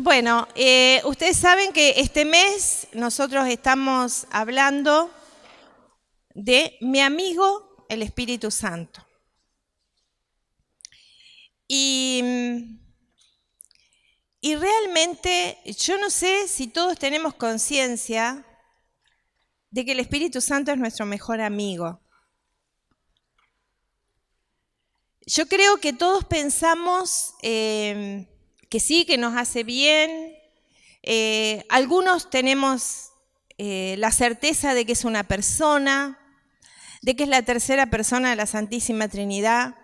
Bueno, ustedes saben que este mes nosotros estamos hablando de mi amigo, el Espíritu Santo. Y realmente yo no sé si todos tenemos conciencia de que el Espíritu Santo es nuestro mejor amigo. Yo creo que todos pensamos que sí, que nos hace bien. Algunos tenemos la certeza de que es una persona, de que es la tercera persona de la Santísima Trinidad.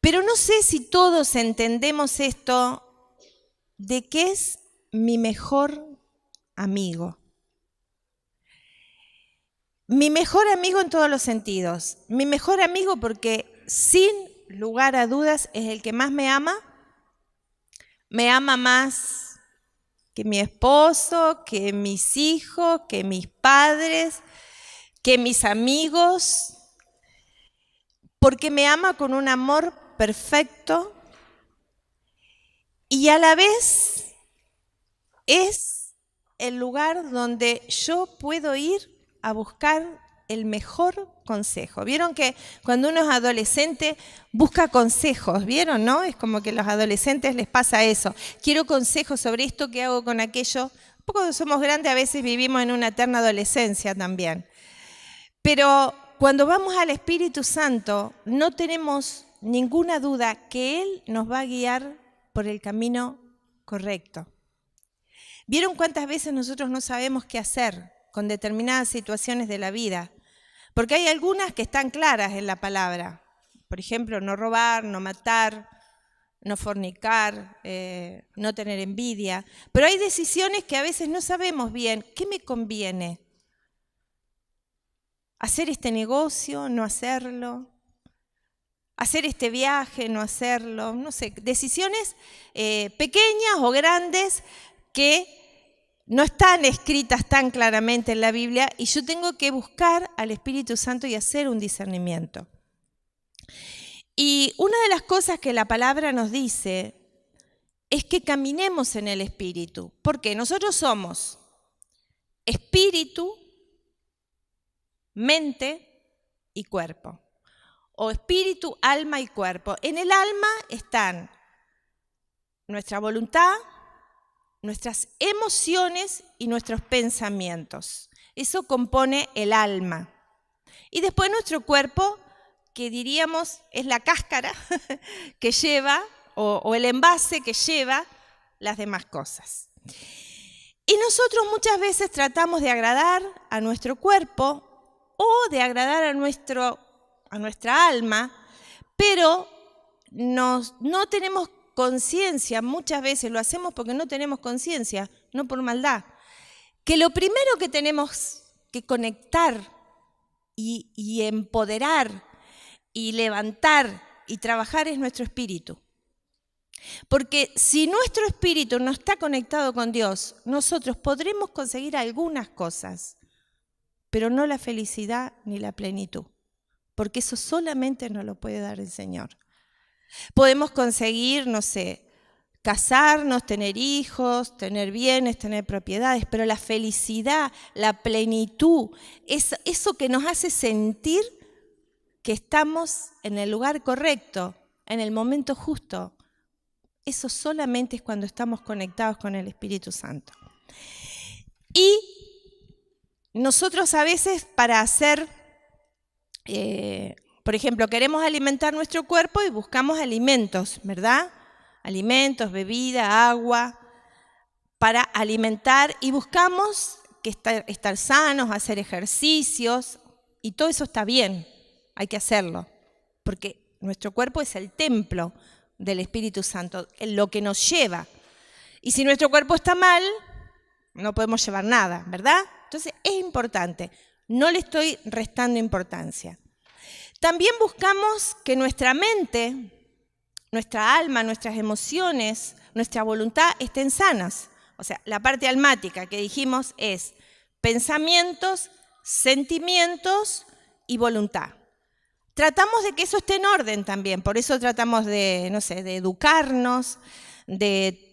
Pero no sé si todos entendemos esto de que es mi mejor amigo. Mi mejor amigo en todos los sentidos. Mi mejor amigo porque sin lugar a dudas es el que más me ama. Me ama más que mi esposo, que mis hijos, que mis padres, que mis amigos. Porque me ama con un amor perfecto y a la vez es el lugar donde yo puedo ir a buscar el mejor consejo. ¿Vieron que cuando uno es adolescente busca consejos? ¿Vieron, no? Es como que a los adolescentes les pasa eso. Quiero consejos sobre esto, ¿qué hago con aquello? Un poco cuando somos grandes a veces vivimos en una eterna adolescencia también. Pero cuando vamos al Espíritu Santo no tenemos ninguna duda que Él nos va a guiar por el camino correcto. ¿Vieron cuántas veces nosotros no sabemos qué hacer con determinadas situaciones de la vida? Porque hay algunas que están claras en la palabra. Por ejemplo, no robar, no matar, no fornicar, no tener envidia. Pero hay decisiones que a veces no sabemos bien qué me conviene. Hacer este negocio, no hacerlo. Hacer este viaje, no hacerlo. No sé, decisiones pequeñas o grandes que no están escritas tan claramente en la Biblia y yo tengo que buscar al Espíritu Santo y hacer un discernimiento. Y una de las cosas que la palabra nos dice es que caminemos en el Espíritu. Porque nosotros somos espíritu, mente y cuerpo. O espíritu, alma y cuerpo. En el alma están nuestra voluntad, nuestras emociones y nuestros pensamientos. Eso compone el alma. Y después nuestro cuerpo, que diríamos es la cáscara que lleva, o el envase que lleva las demás cosas. Y nosotros muchas veces tratamos de agradar a nuestro cuerpo o de agradar a nuestra alma, pero no tenemos conciencia, muchas veces lo hacemos porque no tenemos conciencia, no por maldad. Que lo primero que tenemos que conectar y empoderar y levantar y trabajar es nuestro espíritu. Porque si nuestro espíritu no está conectado con Dios, nosotros podremos conseguir algunas cosas, pero no la felicidad ni la plenitud. Porque eso solamente nos lo puede dar el Señor. Podemos conseguir, no sé, casarnos, tener hijos, tener bienes, tener propiedades, pero la felicidad, la plenitud, eso que nos hace sentir que estamos en el lugar correcto, en el momento justo, eso solamente es cuando estamos conectados con el Espíritu Santo. Y nosotros a veces para hacer... por ejemplo, queremos alimentar nuestro cuerpo y buscamos alimentos, ¿verdad? Alimentos, bebida, agua, para alimentar y buscamos que estar sanos, hacer ejercicios y todo eso está bien, hay que hacerlo, porque nuestro cuerpo es el templo del Espíritu Santo, lo que nos lleva. Y si nuestro cuerpo está mal, no podemos llevar nada, ¿verdad? Entonces es importante, no le estoy restando importancia. También buscamos que nuestra mente, nuestra alma, nuestras emociones, nuestra voluntad estén sanas. O sea, la parte almática que dijimos es pensamientos, sentimientos y voluntad. Tratamos de que eso esté en orden también, por eso tratamos de, no sé, de educarnos, de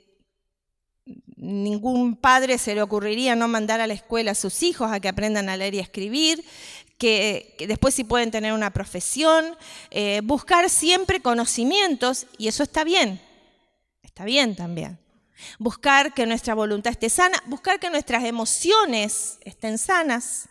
ningún padre se le ocurriría no mandar a la escuela a sus hijos a que aprendan a leer y a escribir, que después sí pueden tener una profesión, buscar siempre conocimientos, y eso está bien también. Buscar que nuestra voluntad esté sana, buscar que nuestras emociones estén sanas,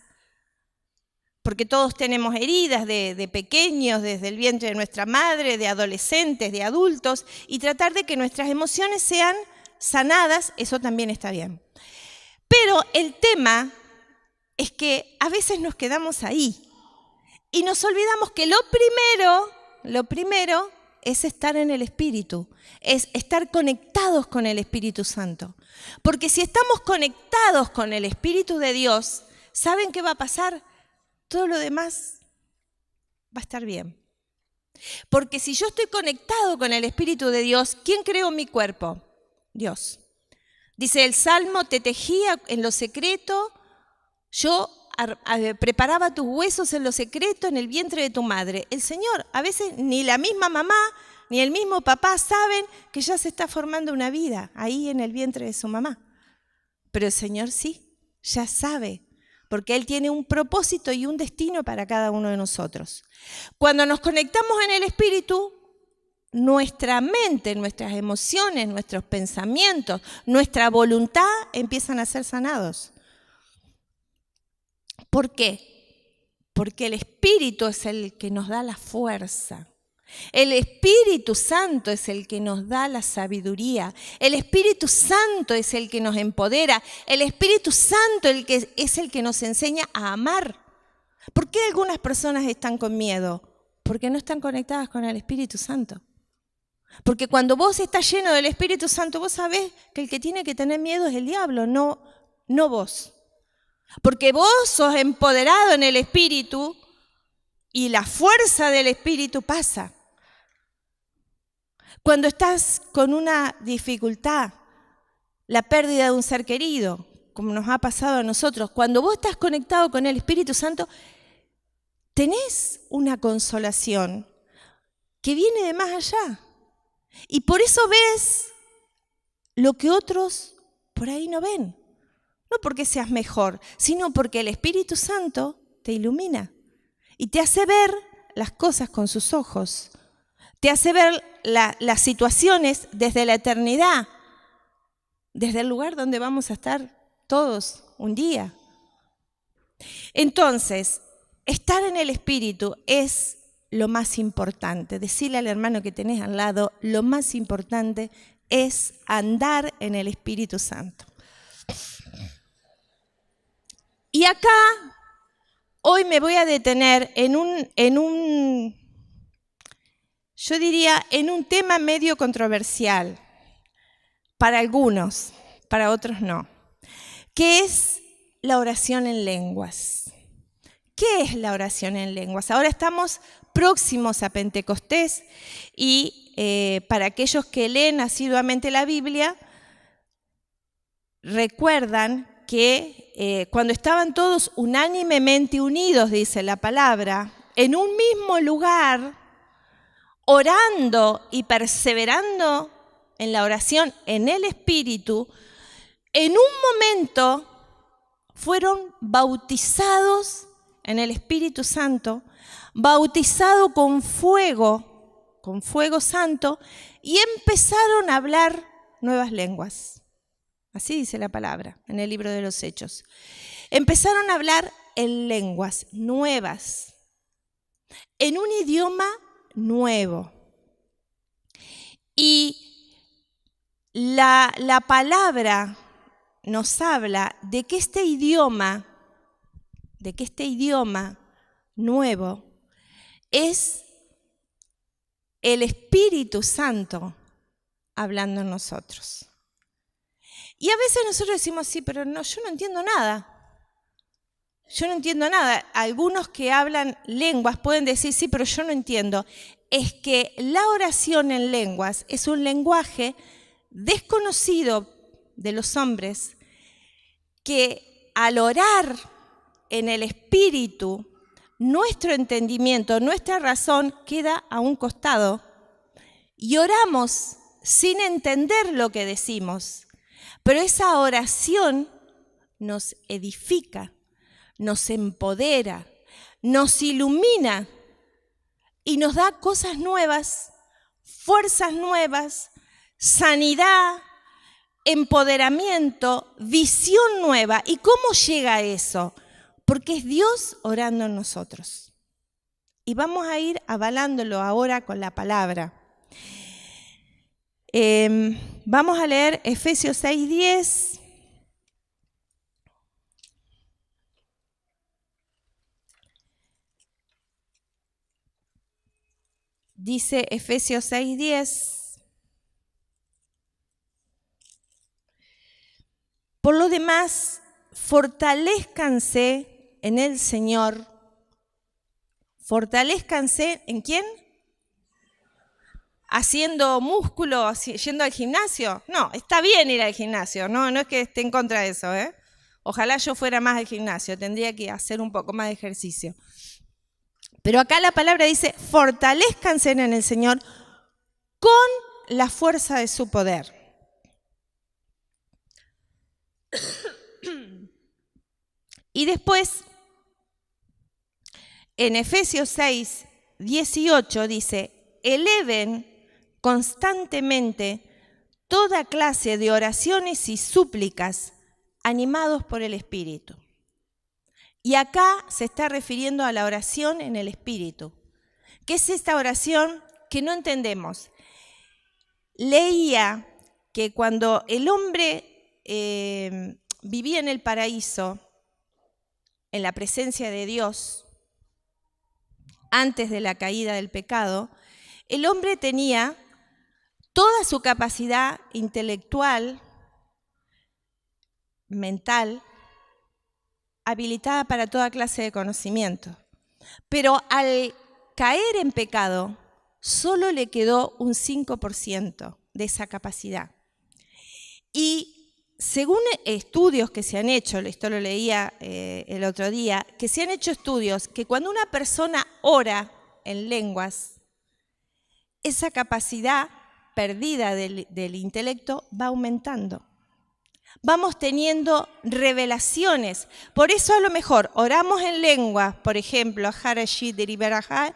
porque todos tenemos heridas de pequeños, desde el vientre de nuestra madre, de adolescentes, de adultos, y tratar de que nuestras emociones sean sanadas, eso también está bien. Pero el tema es que a veces nos quedamos ahí y nos olvidamos que lo primero es estar en el Espíritu, es estar conectados con el Espíritu Santo. Porque si estamos conectados con el Espíritu de Dios, ¿saben qué va a pasar? Todo lo demás va a estar bien. Porque si yo estoy conectado con el Espíritu de Dios, ¿quién creó mi cuerpo? Dios. Dice el Salmo, te tejía en lo secreto, yo preparaba tus huesos en lo secreto en el vientre de tu madre. El Señor, a veces ni la misma mamá ni el mismo papá saben que ya se está formando una vida ahí en el vientre de su mamá. Pero el Señor sí, ya sabe, porque Él tiene un propósito y un destino para cada uno de nosotros. Cuando nos conectamos en el Espíritu, nuestra mente, nuestras emociones, nuestros pensamientos, nuestra voluntad empiezan a ser sanados. ¿Por qué? Porque el Espíritu es el que nos da la fuerza. El Espíritu Santo es el que nos da la sabiduría. El Espíritu Santo es el que nos empodera. El Espíritu Santo es el que nos enseña a amar. ¿Por qué algunas personas están con miedo? Porque no están conectadas con el Espíritu Santo. Porque cuando vos estás lleno del Espíritu Santo, vos sabés que el que tiene que tener miedo es el diablo, no vos. Porque vos sos empoderado en el Espíritu y la fuerza del Espíritu pasa. Cuando estás con una dificultad, la pérdida de un ser querido, como nos ha pasado a nosotros, cuando vos estás conectado con el Espíritu Santo, tenés una consolación que viene de más allá. Y por eso ves lo que otros por ahí no ven. No porque seas mejor, sino porque el Espíritu Santo te ilumina y te hace ver las cosas con sus ojos. Te hace ver las situaciones desde la eternidad, desde el lugar donde vamos a estar todos un día. Entonces, estar en el Espíritu es lo más importante. Decirle al hermano que tenés al lado, lo más importante es andar en el Espíritu Santo. Y acá, hoy me voy a detener en un tema medio controversial, para algunos, para otros no, que es la oración en lenguas. ¿Qué es la oración en lenguas? Ahora estamos próximos a Pentecostés y para aquellos que leen asiduamente la Biblia, recuerdan que cuando estaban todos unánimemente unidos, dice la palabra, en un mismo lugar, orando y perseverando en la oración en el Espíritu, en un momento fueron bautizados en el Espíritu Santo, bautizados con fuego santo, y empezaron a hablar nuevas lenguas. Así dice la palabra en el libro de los Hechos. Empezaron a hablar en lenguas nuevas, en un idioma nuevo. Y la palabra nos habla de que este idioma nuevo es el Espíritu Santo hablando en nosotros. Y a veces nosotros decimos, sí, pero no, yo no entiendo nada. Yo no entiendo nada. Algunos que hablan lenguas pueden decir, sí, pero yo no entiendo. Es que la oración en lenguas es un lenguaje desconocido de los hombres que al orar en el Espíritu, nuestro entendimiento, nuestra razón queda a un costado y oramos sin entender lo que decimos. Pero esa oración nos edifica, nos empodera, nos ilumina y nos da cosas nuevas, fuerzas nuevas, sanidad, empoderamiento, visión nueva. ¿Y cómo llega a eso? Porque es Dios orando en nosotros. Y vamos a ir avalándolo ahora con la palabra. Vamos a leer Efesios 6:10. Dice Efesios 6:10. Por lo demás, fortalézcanse en el Señor. ¿Fortalézcanse en quién? ¿Haciendo músculo, yendo al gimnasio? No, está bien ir al gimnasio, no es que esté en contra de eso, ¿eh? Ojalá yo fuera más al gimnasio, tendría que hacer un poco más de ejercicio. Pero acá la palabra dice, fortalézcanse en el Señor con la fuerza de su poder. Y después, en Efesios 6:18 dice, eleven constantemente toda clase de oraciones y súplicas animados por el Espíritu. Y acá se está refiriendo a la oración en el Espíritu. ¿Qué es esta oración que no entendemos? Leía que cuando el hombre vivía en el paraíso, en la presencia de Dios, antes de la caída del pecado, el hombre tenía toda su capacidad intelectual, mental, habilitada para toda clase de conocimiento. Pero al caer en pecado, solo le quedó un 5% de esa capacidad. Y según estudios que se han hecho, esto lo leía el otro día, que se han hecho estudios que cuando una persona ora en lenguas, esa capacidad perdida del intelecto va aumentando. Vamos teniendo revelaciones. Por eso a lo mejor oramos en lenguas, por ejemplo, Harashit, Deribaraha,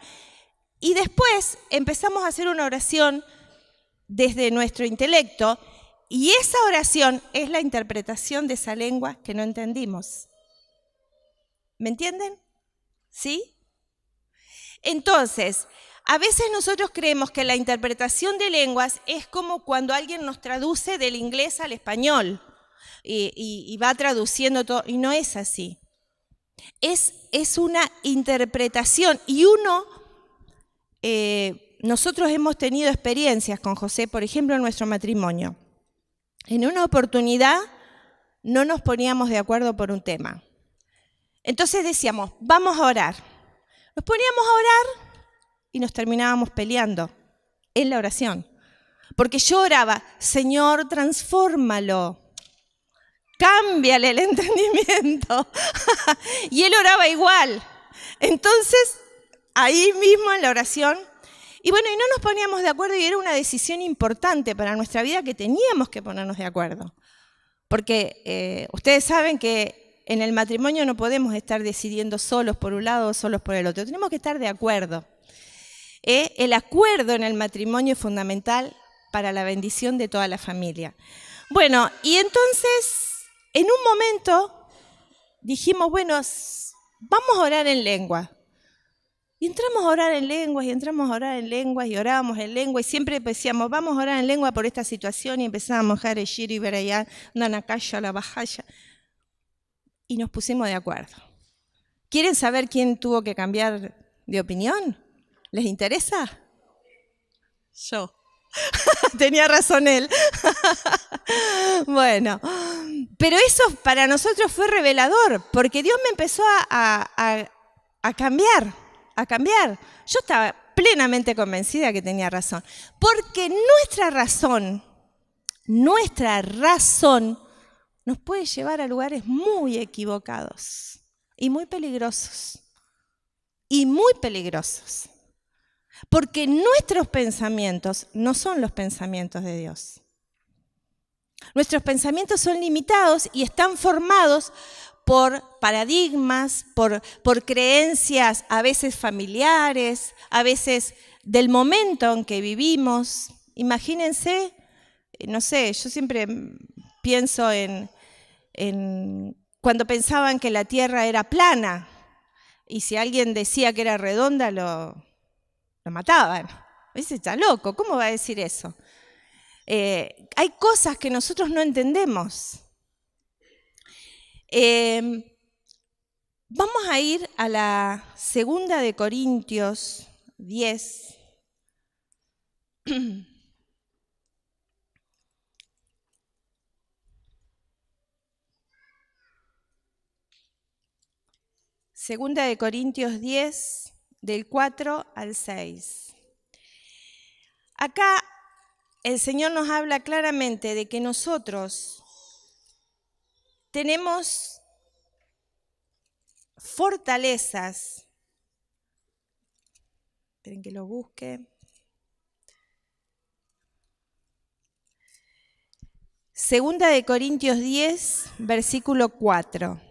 y después empezamos a hacer una oración desde nuestro intelecto, y esa oración es la interpretación de esa lengua que no entendimos. ¿Me entienden? ¿Sí? Entonces, a veces nosotros creemos que la interpretación de lenguas es como cuando alguien nos traduce del inglés al español y va traduciendo todo, y no es así. Es una interpretación y nosotros hemos tenido experiencias con José, por ejemplo, en nuestro matrimonio. En una oportunidad no nos poníamos de acuerdo por un tema. Entonces decíamos, vamos a orar. Nos poníamos a orar y nos terminábamos peleando en la oración. Porque yo oraba, Señor, transfórmalo, cámbiale el entendimiento. Y él oraba igual. Entonces, ahí mismo en la oración, y bueno, y no nos poníamos de acuerdo y era una decisión importante para nuestra vida que teníamos que ponernos de acuerdo. Porque ustedes saben que en el matrimonio no podemos estar decidiendo solos por un lado o solos por el otro. Tenemos que estar de acuerdo. El acuerdo en el matrimonio es fundamental para la bendición de toda la familia. Bueno, y entonces, en un momento dijimos, bueno, vamos a orar en lengua. Y entramos a orar en lenguas, y entramos a orar en lenguas, y orábamos en lengua, y siempre decíamos, vamos a orar en lengua por esta situación, y empezábamos a Hareshir y Berayán, Nanakasha, la Bajaya, y nos pusimos de acuerdo. ¿Quieren saber quién tuvo que cambiar de opinión? ¿Les interesa? Yo. Tenía razón él. Bueno, pero eso para nosotros fue revelador, porque Dios me empezó a cambiar. Yo estaba plenamente convencida que tenía razón. Porque nuestra razón nos puede llevar a lugares muy equivocados y muy peligrosos. Porque nuestros pensamientos no son los pensamientos de Dios. Nuestros pensamientos son limitados y están formados por paradigmas, por creencias a veces familiares, a veces del momento en que vivimos. Imagínense, no sé, yo siempre pienso en cuando pensaban que la Tierra era plana y si alguien decía que era redonda lo mataban. Ese está loco, ¿cómo va a decir eso? Hay cosas que nosotros no entendemos. Vamos a ir a la 2 de Corintios 10. Segunda de Corintios 10, del 4 al 6. Acá el Señor nos habla claramente de que nosotros tenemos fortalezas. Esperen que lo busque. Segunda de Corintios 10, versículo 4.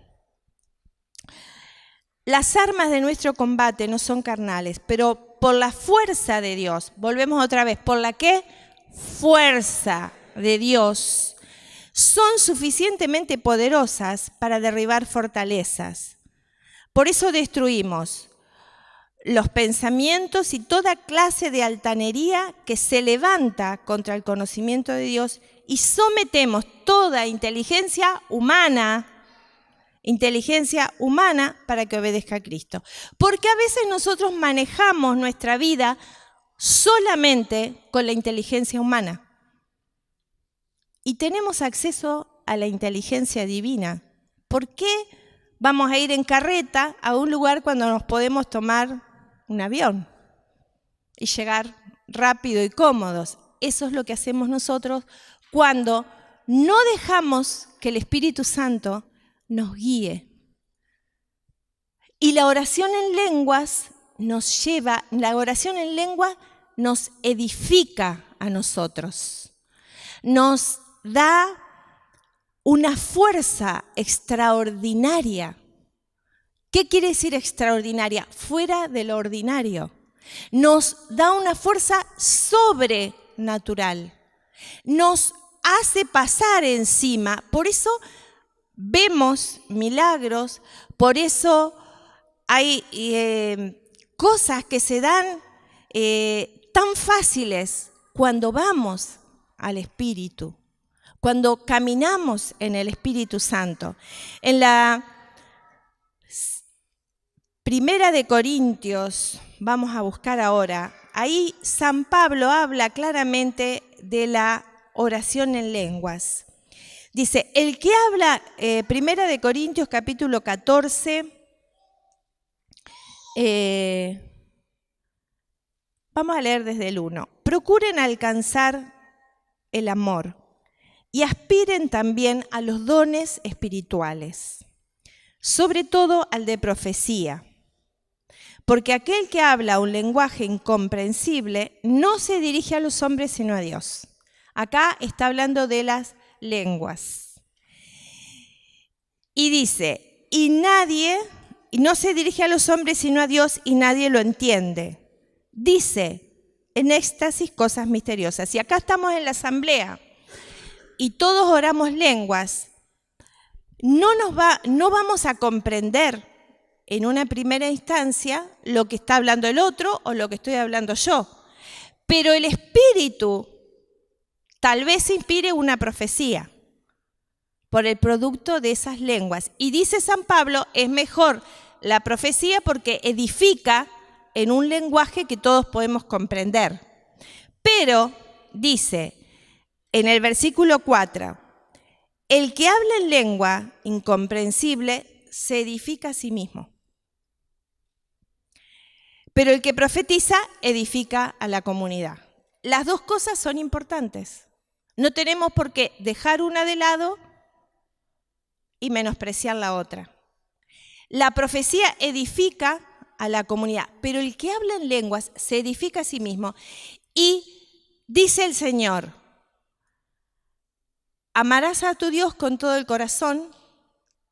Las armas de nuestro combate no son carnales, pero por la fuerza de Dios. Volvemos otra vez. ¿Por la qué? Fuerza de Dios. Son suficientemente poderosas para derribar fortalezas. Por eso destruimos los pensamientos y toda clase de altanería que se levanta contra el conocimiento de Dios y sometemos toda inteligencia humana para que obedezca a Cristo. Porque a veces nosotros manejamos nuestra vida solamente con la inteligencia humana. Y tenemos acceso a la inteligencia divina. ¿Por qué vamos a ir en carreta a un lugar cuando nos podemos tomar un avión y llegar rápido y cómodos? Eso es lo que hacemos nosotros cuando no dejamos que el Espíritu Santo nos guíe. Y la oración en lenguas la oración en lengua nos edifica a nosotros. Nos da una fuerza extraordinaria. ¿Qué quiere decir extraordinaria? Fuera de lo ordinario. Nos da una fuerza sobrenatural. Nos hace pasar encima. Por eso vemos milagros, por eso hay cosas que se dan tan fáciles cuando vamos al Espíritu, cuando caminamos en el Espíritu Santo. En la 1 de Corintios, vamos a buscar ahora, ahí San Pablo habla claramente de la oración en lenguas. Dice, el que habla, 1 de Corintios capítulo 14, vamos a leer desde el 1. Procuren alcanzar el amor y aspiren también a los dones espirituales, sobre todo al de profecía. Porque aquel que habla un lenguaje incomprensible no se dirige a los hombres sino a Dios. Acá está hablando de las lenguas. Y dice, y no se dirige a los hombres sino a Dios y nadie lo entiende. Dice, en éxtasis cosas misteriosas. Y acá estamos en la asamblea y todos oramos lenguas. No vamos a comprender en una primera instancia lo que está hablando el otro o lo que estoy hablando yo. Pero el Espíritu tal vez inspire una profecía por el producto de esas lenguas. Y dice San Pablo, es mejor la profecía porque edifica en un lenguaje que todos podemos comprender. Pero dice en el versículo 4, el que habla en lengua incomprensible se edifica a sí mismo. Pero el que profetiza edifica a la comunidad. Las dos cosas son importantes. No tenemos por qué dejar una de lado y menospreciar la otra. La profecía edifica a la comunidad, pero el que habla en lenguas se edifica a sí mismo. Y dice el Señor, amarás a tu Dios con todo el corazón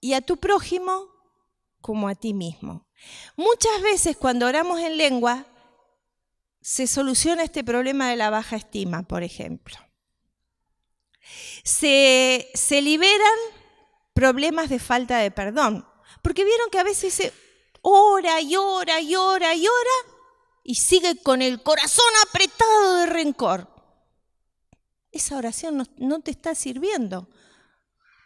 y a tu prójimo como a ti mismo. Muchas veces cuando oramos en lengua se soluciona este problema de la baja estima, por ejemplo. Se liberan problemas de falta de perdón, porque vieron que a veces se ora y ora y ora y ora y sigue con el corazón apretado de rencor. Esa oración no te está sirviendo.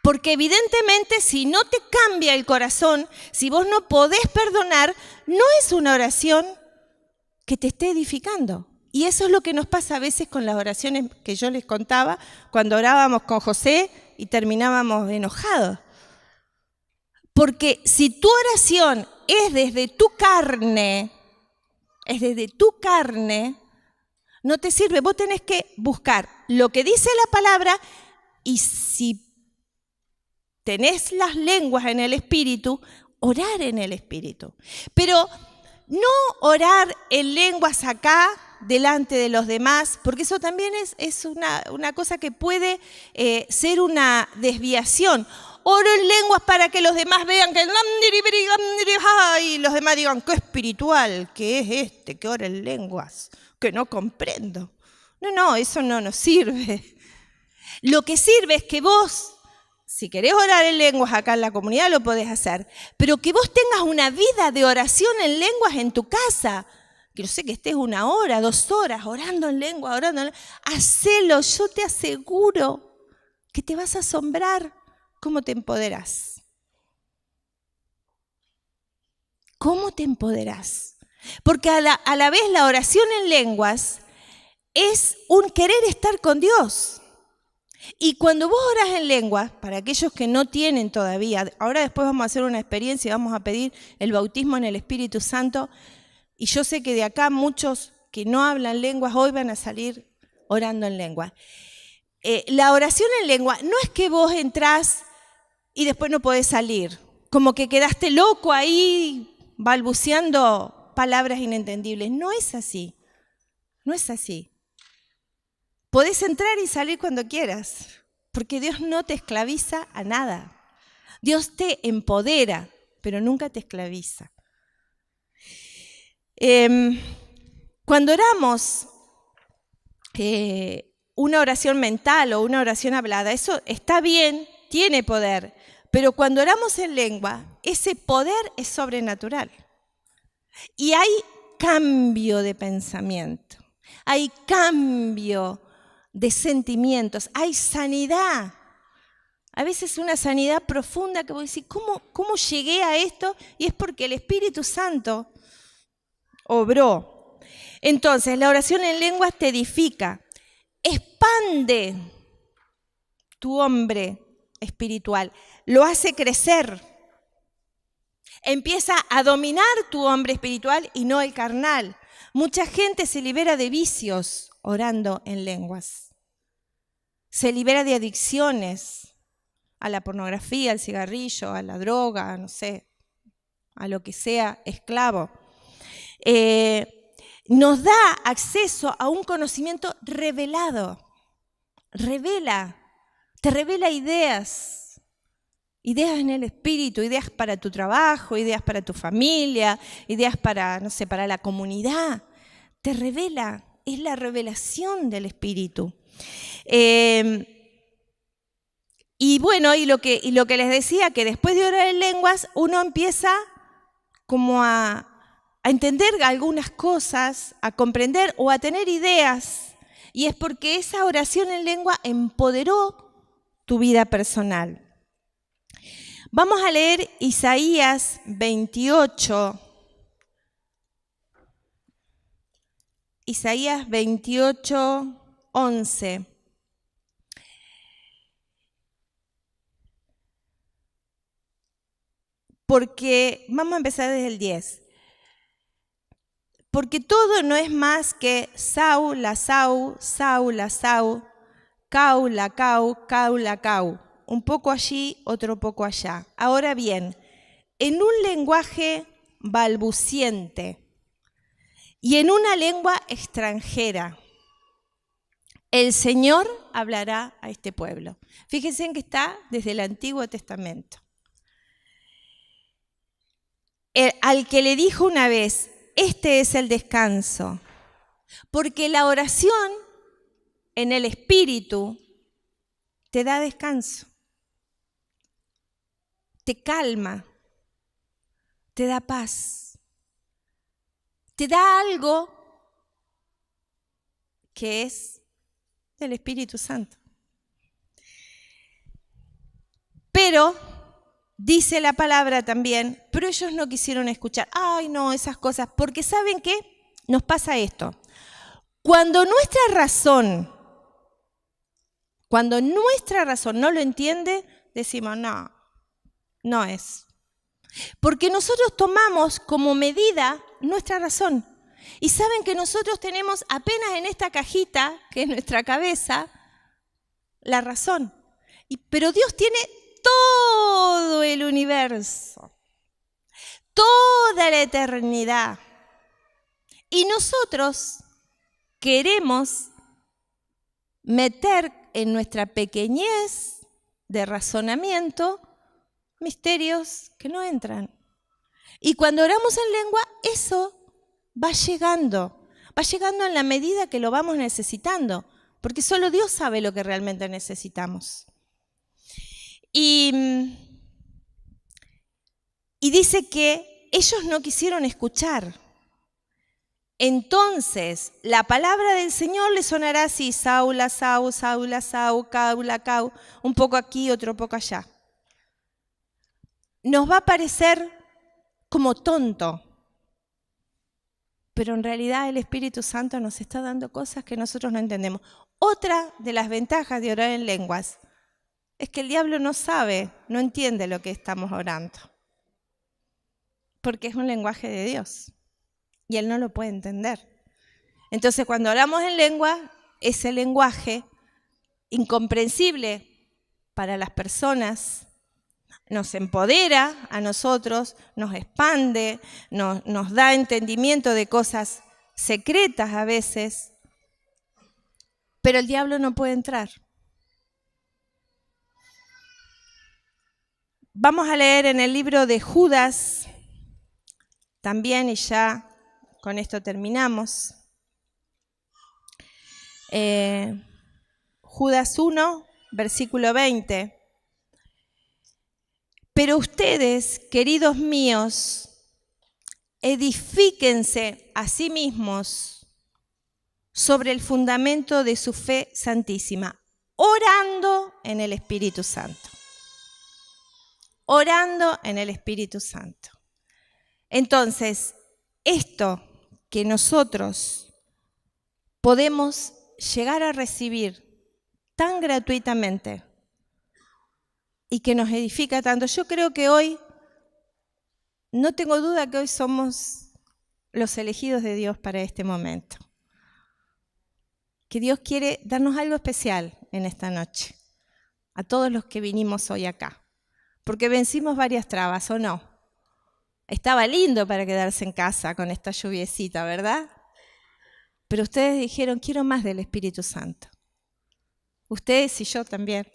Porque evidentemente si no te cambia el corazón, si vos no podés perdonar, no es una oración que te esté edificando. Y eso es lo que nos pasa a veces con las oraciones que yo les contaba cuando orábamos con José y terminábamos enojados. Porque si tu oración es desde tu carne, no te sirve. Vos tenés que buscar lo que dice la palabra y si tenés las lenguas en el Espíritu, orar en el Espíritu. Pero no orar en lenguas acá, delante de los demás, porque eso también es una cosa que puede ser una desviación. Oro en lenguas para que los demás vean que y los demás digan, qué espiritual que es este que ora en lenguas, que no comprendo. No, eso no nos sirve. Lo que sirve es que vos, si querés orar en lenguas acá en la comunidad, lo podés hacer, pero que vos tengas una vida de oración en lenguas en tu casa. Que no sé, que estés 1 hora, 2 horas orando en lengua, hacelo, yo te aseguro que te vas a asombrar cómo te empoderás. ¿Cómo te empoderás? Porque a la vez la oración en lenguas es un querer estar con Dios. Y cuando vos orás en lenguas, para aquellos que no tienen todavía, ahora después vamos a hacer una experiencia y vamos a pedir el bautismo en el Espíritu Santo. Y yo sé que de acá muchos que no hablan lenguas hoy van a salir orando en lengua. La oración en lengua no es que vos entrás y después no podés salir, como que quedaste loco ahí balbuceando palabras inentendibles. No es así, no es así. Podés entrar y salir cuando quieras, porque Dios no te esclaviza a nada. Dios te empodera, pero nunca te esclaviza. Cuando oramos una oración mental o una oración hablada, eso está bien, tiene poder, pero cuando oramos en lengua, ese poder es sobrenatural. Y hay cambio de pensamiento, hay cambio de sentimientos, hay sanidad. A veces una sanidad profunda que vos decís, ¿cómo llegué a esto? Y es porque el Espíritu Santo obró. Entonces, la oración en lenguas te edifica, expande tu hombre espiritual, lo hace crecer, empieza a dominar tu hombre espiritual y no el carnal. Mucha gente se libera de vicios orando en lenguas, se libera de adicciones a la pornografía, al cigarrillo, a la droga, no sé, a lo que sea esclavo. Nos da acceso a un conocimiento revelado. Te revela ideas en el espíritu, ideas para tu trabajo, ideas para tu familia, ideas para, no sé, para la comunidad. Te revela, es la revelación del espíritu. Y bueno, y lo que les decía, que después de orar en lenguas, uno empieza como a entender algunas cosas, a comprender o a tener ideas. Y es porque esa oración en lengua empoderó tu vida personal. Vamos a leer Isaías 28. Isaías 28, 11. Porque, vamos a empezar desde el 10. Porque todo no es más que Saúl, la Saúl, Saúl, la Saúl, Cau, la Cau, Cau, la Cau. Un poco allí, otro poco allá. Ahora bien, en un lenguaje balbuciente y en una lengua extranjera, el Señor hablará a este pueblo. Fíjense en que está desde el Antiguo Testamento. Al que le dijo una vez, este es el descanso, porque la oración en el Espíritu te da descanso, te calma, te da paz, te da algo que es del Espíritu Santo. Pero dice la palabra también, pero ellos no quisieron escuchar. Ay, no, esas cosas, porque ¿saben qué? Nos pasa esto. Cuando nuestra razón no lo entiende, decimos, no, no es. Porque nosotros tomamos como medida nuestra razón. Y saben que nosotros tenemos apenas en esta cajita, que es nuestra cabeza, la razón. Pero Dios tiene todo el universo, toda la eternidad. Y nosotros queremos meter en nuestra pequeñez de razonamiento misterios que no entran. Y cuando oramos en lengua, eso va llegando en la medida que lo vamos necesitando, porque solo Dios sabe lo que realmente necesitamos. Y dice que ellos no quisieron escuchar. Entonces, la palabra del Señor le sonará así, Saula, Sau, Saula, Sau, Caula, Cau, un poco aquí, otro poco allá. Nos va a parecer como tonto, pero en realidad el Espíritu Santo nos está dando cosas que nosotros no entendemos. Otra de las ventajas de orar en lenguas es que el diablo no sabe, no entiende lo que estamos orando, porque es un lenguaje de Dios. Y él no lo puede entender. Entonces, cuando hablamos en lengua, ese lenguaje incomprensible para las personas nos empodera a nosotros, nos expande, nos da entendimiento de cosas secretas a veces, pero el diablo no puede entrar. Vamos a leer en el libro de Judas también, y ya con esto terminamos. Judas 1, versículo 20. Pero ustedes, queridos míos, edifíquense a sí mismos sobre el fundamento de su fe santísima, orando en el Espíritu Santo. Orando en el Espíritu Santo. Entonces, esto que nosotros podemos llegar a recibir tan gratuitamente y que nos edifica tanto, yo creo que hoy, no tengo duda que hoy somos los elegidos de Dios para este momento. Que Dios quiere darnos algo especial en esta noche, a todos los que vinimos hoy acá, porque vencimos varias trabas, ¿o no? Estaba lindo para quedarse en casa con esta lluviecita, ¿verdad? Pero ustedes dijeron, quiero más del Espíritu Santo. Ustedes y yo también.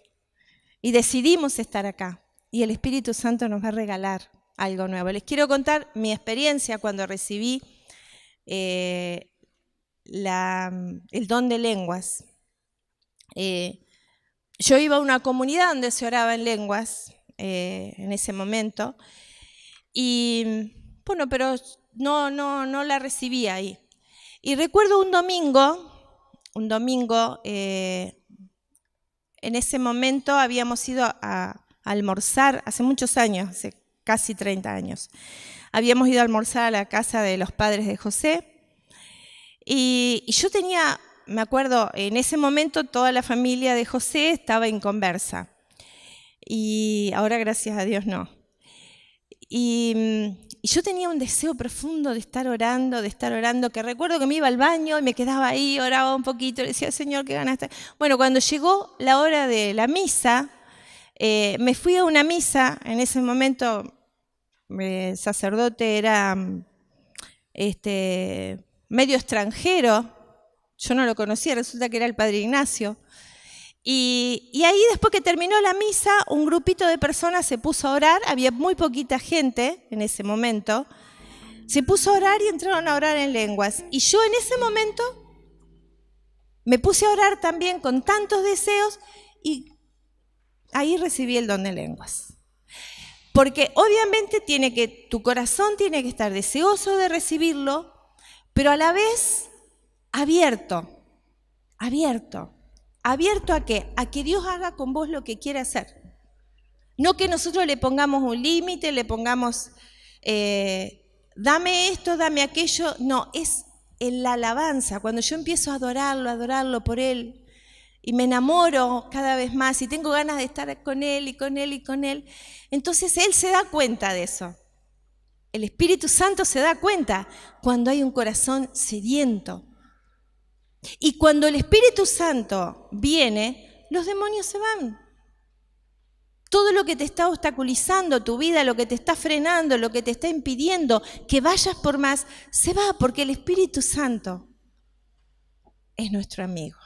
Y decidimos estar acá. Y el Espíritu Santo nos va a regalar algo nuevo. Les quiero contar mi experiencia cuando recibí el don de lenguas. Yo iba a una comunidad donde se oraba en lenguas en ese momento. Y bueno, pero no la recibí ahí. Y recuerdo un domingo, en ese momento habíamos ido a almorzar, hace muchos años, hace casi 30 años. Habíamos ido a almorzar a la casa de los padres de José. Y yo tenía, me acuerdo, en ese momento toda la familia de José estaba inconversa. Y ahora, gracias a Dios, no. Y yo tenía un deseo profundo de estar orando, que recuerdo que me iba al baño y me quedaba ahí, oraba un poquito, le decía, Señor, qué ganas de estar. Bueno, cuando llegó la hora de la misa, me fui a una misa, en ese momento el sacerdote era medio extranjero, Yo no lo conocía, resulta que era el Padre Ignacio. Y ahí, después que terminó la misa, un grupito de personas se puso a orar, había muy poquita gente en ese momento, se puso a orar y entraron a orar en lenguas. Y yo en ese momento me puse a orar también con tantos deseos y ahí recibí el don de lenguas. Porque obviamente tu corazón tiene que estar deseoso de recibirlo, pero a la vez abierto. ¿Abierto a qué? A que Dios haga con vos lo que quiere hacer. No que nosotros le pongamos un límite, le pongamos, dame esto, dame aquello. No, es en la alabanza. Cuando yo empiezo a adorarlo por Él, y me enamoro cada vez más, y tengo ganas de estar con Él, y con Él, y con Él, entonces Él se da cuenta de eso. El Espíritu Santo se da cuenta cuando hay un corazón sediento. Y cuando el Espíritu Santo viene, los demonios se van. Todo lo que te está obstaculizando tu vida, lo que te está frenando, lo que te está impidiendo que vayas por más, se va porque el Espíritu Santo es nuestro amigo.